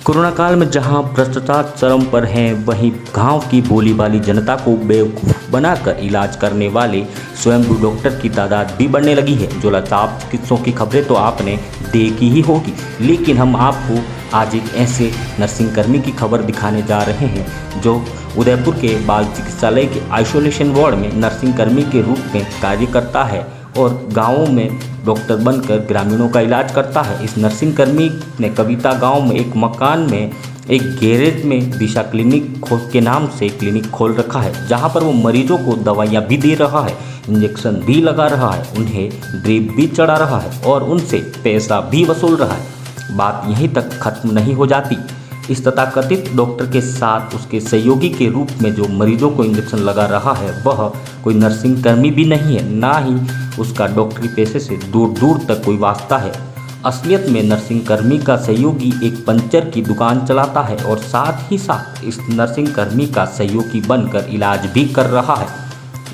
Corona काल में जहां भ्रष्टाचार चरम पर है, वहीं गांव की भोली भाली जनता को बेवकूफ़ बनाकर इलाज करने वाले स्वयंभू डॉक्टर की तादाद भी बढ़ने लगी है। झोलाछाप चिकित्सकों की खबरें तो आपने देखी ही होगी, लेकिन हम आपको आज एक ऐसे नर्सिंग कर्मी की खबर दिखाने जा रहे हैं जो उदयपुर के बाल चिकित्सालय के आइसोलेशन वार्ड में नर्सिंग कर्मी के रूप में कार्य करता है और गाँवों में डॉक्टर बनकर ग्रामीणों का इलाज करता है। इस नर्सिंग कर्मी ने कविता गांव में एक मकान में एक गैरेज में दिशा क्लिनिक के नाम से क्लिनिक खोल रखा है, जहां पर वो मरीजों को दवाइयां भी दे रहा है, इंजेक्शन भी लगा रहा है, उन्हें ड्रिप भी चढ़ा रहा है और उनसे पैसा भी वसूल रहा है। बात यहीं तक खत्म नहीं हो जाती। इस तथाकथित डॉक्टर के साथ उसके सहयोगी के रूप में जो मरीजों को इंजेक्शन लगा रहा है वह कोई नर्सिंग कर्मी भी नहीं है, ना ही उसका डॉक्टरी पेशे से दूर दूर तक कोई वास्ता है। असलियत में नर्सिंग कर्मी का सहयोगी एक पंचर की दुकान चलाता है और साथ ही साथ इस नर्सिंग कर्मी का सहयोगी बनकर इलाज भी कर रहा है।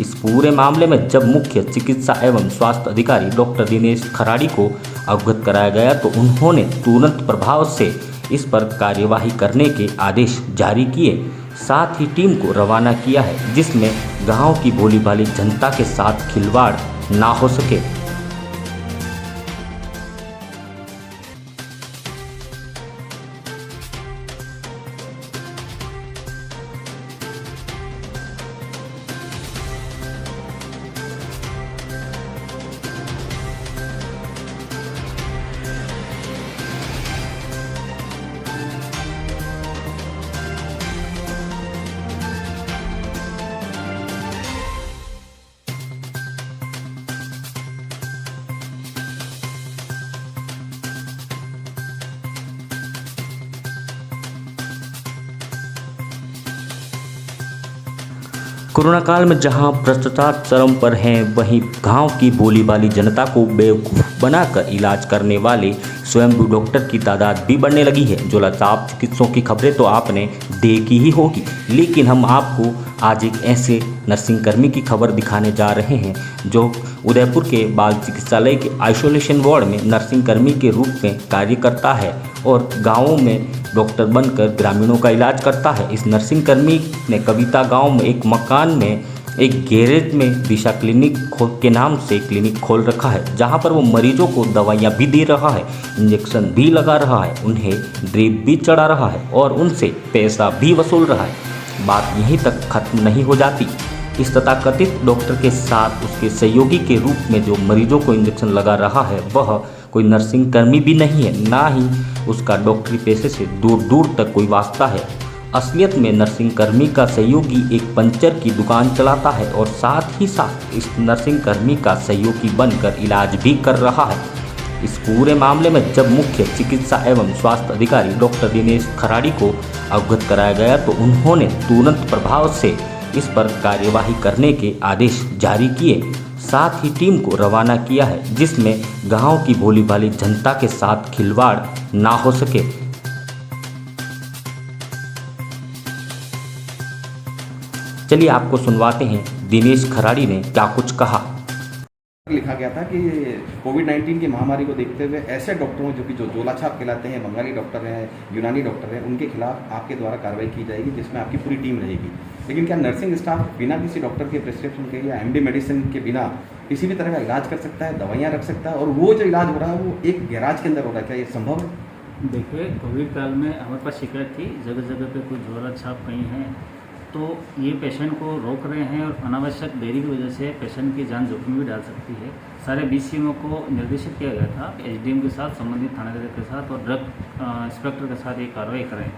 इस पूरे मामले में जब मुख्य चिकित्सा एवं स्वास्थ्य अधिकारी डॉक्टर दिनेश खराड़ी को अवगत कराया गया तो उन्होंने तुरंत प्रभाव से इस पर कार्यवाही करने के आदेश जारी किए, साथ ही टीम को रवाना किया है जिसमें गांव की भोली भाली जनता के साथ खिलवाड़ ना हो सके। कोरोना काल में जहां भ्रष्टाचार चरम पर है, वहीं गांव की भोली भाली जनता को बेवकूफ़ बनाकर इलाज करने वाले स्वयंभू डॉक्टर की तादाद भी बढ़ने लगी है। झोलाछाप चिकित्सकों की खबरें तो आपने देखी ही होगी, लेकिन हम आपको आज एक ऐसे नर्सिंग कर्मी की खबर दिखाने जा रहे हैं जो उदयपुर के बाल चिकित्सालय के आइसोलेशन वार्ड में नर्सिंग कर्मी के रूप में कार्य करता है और गाँवों में डॉक्टर बनकर ग्रामीणों का इलाज करता है। इस नर्सिंग कर्मी ने कविता गांव में एक मकान में एक गैरेज में दिशा क्लिनिक के नाम से क्लिनिक खोल रखा है, जहां पर वो मरीजों को दवाइयां भी दे रहा है, इंजेक्शन भी लगा रहा है, उन्हें ड्रिप भी चढ़ा रहा है और उनसे पैसा भी वसूल रहा है। बात यहीं तक खत्म नहीं हो जाती। इस तथाकथित डॉक्टर के साथ उसके सहयोगी के रूप में जो मरीजों को इंजेक्शन लगा रहा है वह कोई नर्सिंग कर्मी भी नहीं है, ना ही उसका डॉक्टरी पेशे से दूर दूर तक कोई वास्ता है। असलियत में नर्सिंग कर्मी का सहयोगी एक पंचर की दुकान चलाता है और साथ ही साथ इस नर्सिंग कर्मी का सहयोगी बनकर इलाज भी कर रहा है। इस पूरे मामले में जब मुख्य चिकित्सा एवं स्वास्थ्य अधिकारी डॉक्टर दिनेश खराड़ी को अवगत कराया गया तो उन्होंने तुरंत प्रभाव से इस पर कार्यवाही करने के आदेश जारी किए, साथ ही टीम को रवाना किया है जिसमें गांव की भोली भाली जनता के साथ खिलवाड़ ना हो सके। चलिए आपको सुनवाते हैं दिनेश खराड़ी ने क्या कुछ कहा। लिखा गया था कि कोविड-19 की महामारी को देखते हुए ऐसे डॉक्टरों जो कि झोलाछाप कहलाते हैं, बंगाली डॉक्टर हैं, यूनानी डॉक्टर हैं, उनके खिलाफ आपके द्वारा कार्रवाई की जाएगी जिसमें आपकी पूरी टीम रहेगी। लेकिन क्या नर्सिंग स्टाफ बिना किसी डॉक्टर के प्रिस्क्रिप्शन के या एमडी मेडिसिन के बिना किसी भी तरह का इलाज कर सकता है, दवाइयाँ रख सकता है, और वो जो इलाज हो रहा है वो एक गैराज के अंदर हो रहा है? क्या ये संभव है? देखिए, कोविड काल में हमारे पास शिकायत थी जगह जगह पे कोई झोलाछाप कहीं है, तो ये पेशेंट को रोक रहे हैं और अनावश्यक देरी की वजह से पेशेंट की जान जोखिम में भी डाल सकती है। सारे बीसीएमओ को निर्देशित किया गया था एसडीएम के साथ, संबंधित थानाधिकारी के साथ और ड्रग इंस्पेक्टर के साथ ये कार्रवाई करें।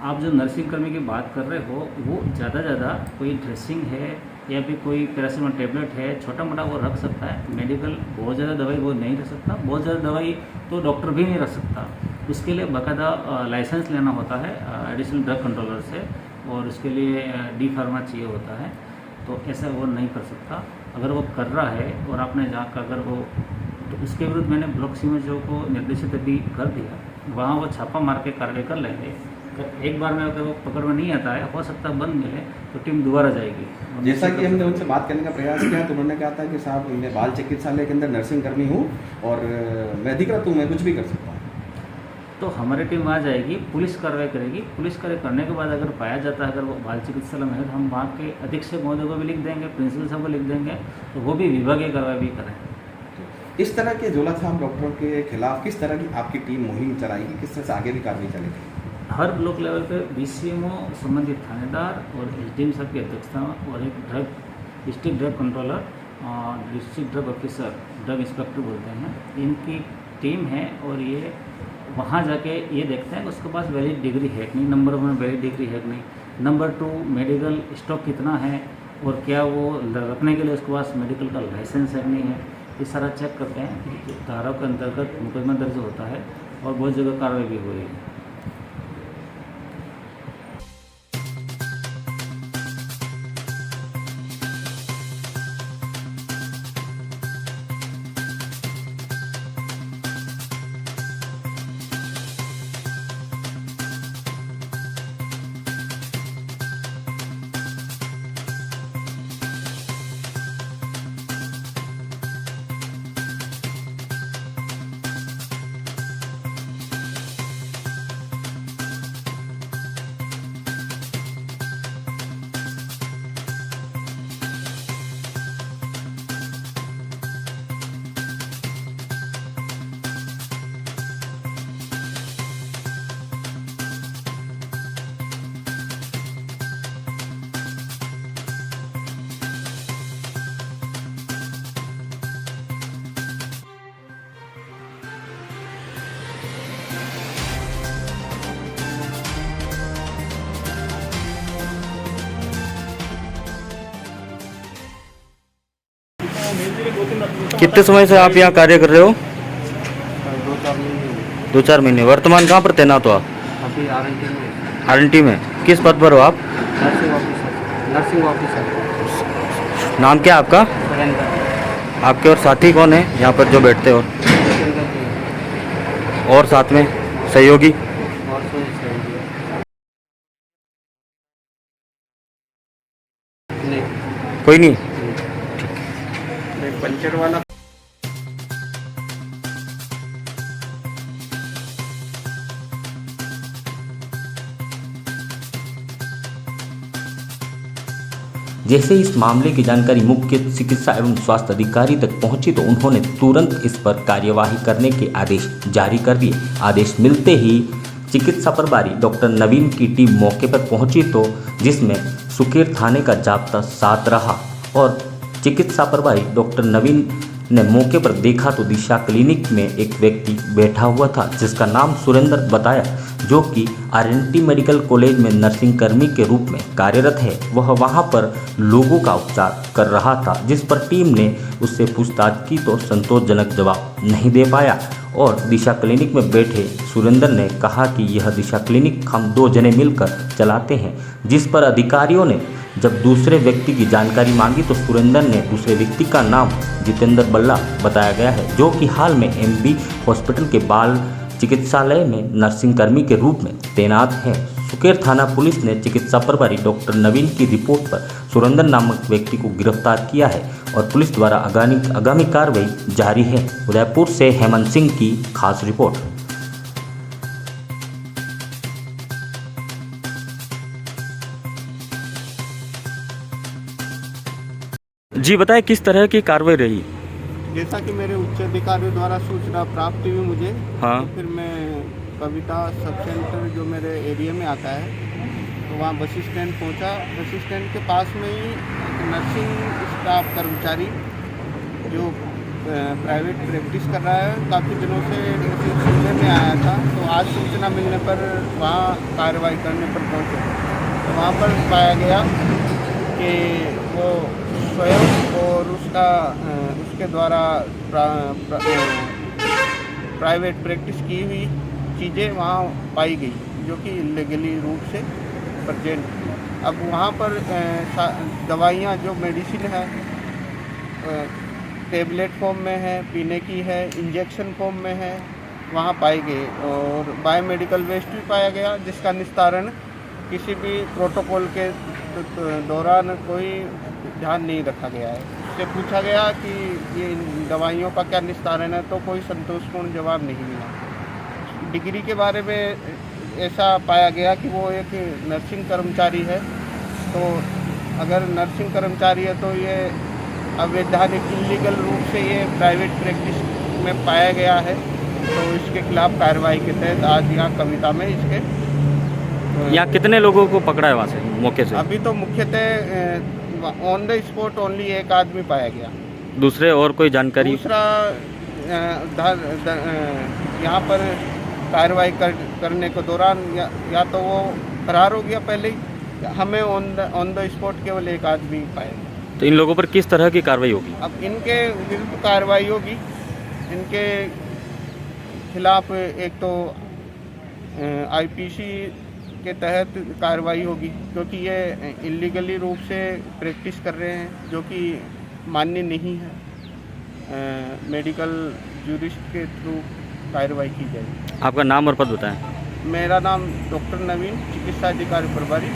आप जो नर्सिंग कर्मी की बात कर रहे हो वो ज़्यादा कोई ड्रेसिंग है या फिर कोई पैरासीटामोल टेबलेट है, छोटा मोटा वो रख सकता है। मेडिकल बहुत ज़्यादा दवाई वो नहीं रख सकता, बहुत ज़्यादा दवाई तो डॉक्टर भी नहीं रख सकता। उसके लिए बाकायदा लाइसेंस लेना होता है एडिशनल ड्रग कंट्रोलर से, और उसके लिए डी फार्मा चाहिए होता है, तो ऐसा वो नहीं कर सकता। अगर वो कर रहा है और आपने जाकर अगर वो, तो उसके विरुद्ध मैंने ब्लॉक सीएमएचओ को निर्देशित अभी कर दिया, वहाँ वो छापा मार के कार्रवाई कर लेंगे। अगर एक बार में अगर वो पकड़ में नहीं आता है, हो सकता है बंद मिले तो टीम दोबारा जाएगी। जैसा कि हमने उनसे बात करने का प्रयास किया तो उन्होंने कहा था कि साहब मैं बाल चिकित्सालय के अंदर नर्सिंग कर्मी हूँ और मैं अधिकृत हूँ, मैं कुछ भी कर सकता हूँ। तो हमारी टीम वहाँ जाएगी, पुलिस कार्रवाई करेगी। पुलिस कार्रवाई करने के बाद अगर पाया जाता है अगर वो बाल चिकित्सालय में है तो हम वहाँ के अधीक्षक महोदय को भी लिख देंगे, प्रिंसिपल साहब को लिख देंगे, तो वो भी विभागीय कार्रवाई भी करें। इस तरह के झोला छाप डॉक्टरों के खिलाफ किस तरह की आपकी टीम मुहिम चलाएगी, किस तरह से आगे भी कार्रवाई चलेगी? हर ब्लॉक लेवल पे BCMO संबंधित थानेदार और SDM साहब की अध्यक्षता और एक district drug controller, district drug officer, drug inspector बोलते हैं, इनकी टीम है। और ये वहाँ जाके ये देखते हैं कि उसके पास वैलिड डिग्री है कि नहीं, नंबर 1 वैलिड डिग्री है कि नहीं, नंबर 2 मेडिकल स्टॉक कितना है और क्या वो रखने के लिए उसके पास मेडिकल का लाइसेंस है कि नहीं है, ये सारा चेक करते हैं। धारा के अंतर्गत मुकदमा दर्ज होता है और बहुत जगह कार्रवाई भी हो रही है। कितने समय से आप यहाँ कार्य कर रहे हो? 2-4 महीने 2-4 महीने। वर्तमान कहाँ पर तैनात हो आप? अभी RNT में RNT में। किस पद पर हो आप? Nursing officer. नाम क्या है आपका? सुरेंद्र। आपके और साथी कौन है यहाँ पर जो बैठते हो? और साथ में सहयोगी? और नहीं, कोई नहीं। पंचर वाला। जैसे इस मामले की जानकारी मुख्य चिकित्सा एवं स्वास्थ्य अधिकारी तक पहुंची तो उन्होंने तुरंत इस पर कार्यवाही करने के आदेश जारी कर दिए। आदेश मिलते ही चिकित्सा प्रभारी डॉक्टर नवीन की टीम मौके पर पहुंची तो जिसमें सुकेर थाने का जाब्ता साथ रहा और चिकित्सा प्रभारी डॉक्टर नवीन ने मौके पर देखा तो दिशा क्लिनिक में एक व्यक्ति बैठा हुआ था जिसका नाम सुरेंद्र बताया, जो कि RNT मेडिकल कॉलेज में नर्सिंग कर्मी के रूप में कार्यरत है। वह वहां पर लोगों का उपचार कर रहा था, जिस पर टीम ने उससे पूछताछ की तो संतोषजनक जवाब नहीं दे पाया और दिशा क्लिनिक में बैठे सुरेंद्र ने कहा कि यह दिशा क्लिनिक हम 2 जने मिलकर चलाते हैं। जिस पर अधिकारियों ने जब दूसरे व्यक्ति की जानकारी मांगी तो सुरेंद्र ने दूसरे व्यक्ति का नाम जितेंद्र बल्ला बताया गया है, जो कि हाल में MB हॉस्पिटल के बाल चिकित्सालय में नर्सिंग कर्मी के रूप में तैनात हैं। सुकेर थाना पुलिस ने चिकित्सा प्रभारी डॉक्टर नवीन की रिपोर्ट पर सुरेंद्र नामक व्यक्ति को गिरफ्तार किया है और पुलिस द्वारा आगामी कार्रवाई जारी है। उदयपुर से हेमंत सिंह की खास रिपोर्ट। जी बताएं किस तरह की कार्रवाई रही? जैसा कि मेरे उच्च अधिकारियों द्वारा सूचना प्राप्त हुई मुझे, हाँ। तो फिर मैं कविता सब सेंटर जो मेरे एरिया में आता है तो वहाँ बस स्टैंड पहुँचा। बस स्टैंड के पास में ही एक नर्सिंग स्टाफ कर्मचारी जो प्राइवेट प्रैक्टिस कर रहा है, काफ़ी दिनों से नर्सिंग सुनने में आया था, तो आज सूचना मिलने पर वहाँ कार्रवाई करने पर पहुँचे। तो वहाँ पर पाया गया कि वो स्वयं और उसके द्वारा प्राइवेट प्रैक्टिस की हुई चीज़ें वहाँ पाई गई, जो कि इलीगली रूप से प्रेजेंट। अब वहाँ पर दवाइयाँ जो मेडिसिन है टेबलेट फॉर्म में है, पीने की है, इंजेक्शन फॉर्म में है, वहाँ पाई गई और बायोमेडिकल वेस्ट भी पाया गया, जिसका निस्तारण किसी भी प्रोटोकॉल के दौरान कोई ध्यान नहीं रखा गया है। इससे पूछा गया कि ये इन दवाइयों का क्या निस्तारण है, तो कोई संतोषपूर्ण जवाब नहीं मिला। डिग्री के बारे में ऐसा पाया गया कि वो एक नर्सिंग कर्मचारी है। तो अगर नर्सिंग कर्मचारी है तो ये अवैधानिक इलीगल रूप से ये प्राइवेट प्रैक्टिस में पाया गया है, तो इसके खिलाफ कार्रवाई के तहत आज यहाँ कविता में इसके यहाँ कितने लोगों को पकड़ा है वहाँ से मौके से? अभी तो मुख्यतः ऑन द स्पॉट ओनली एक आदमी पाया गया। दूसरे और कोई जानकारी? दूसरा यहाँ पर कार्रवाई करने के दौरान या तो वो फरार हो गया पहले ही, हमें ऑन द स्पॉट केवल एक आदमी पाया गया। तो इन लोगों पर किस तरह की कार्रवाई होगी? अब इनके विरुद्ध कार्रवाई होगी, इनके खिलाफ एक तो आईपीसी के तहत कार्रवाई होगी, क्योंकि ये इलीगली रूप से प्रैक्टिस कर रहे हैं जो कि मान्य नहीं है। मेडिकल ज्यूरिस्ट के थ्रू कार्रवाई की जाएगी। आपका नाम और पद बताएं। मेरा नाम डॉक्टर नवीन, चिकित्सा अधिकारी प्रभारी।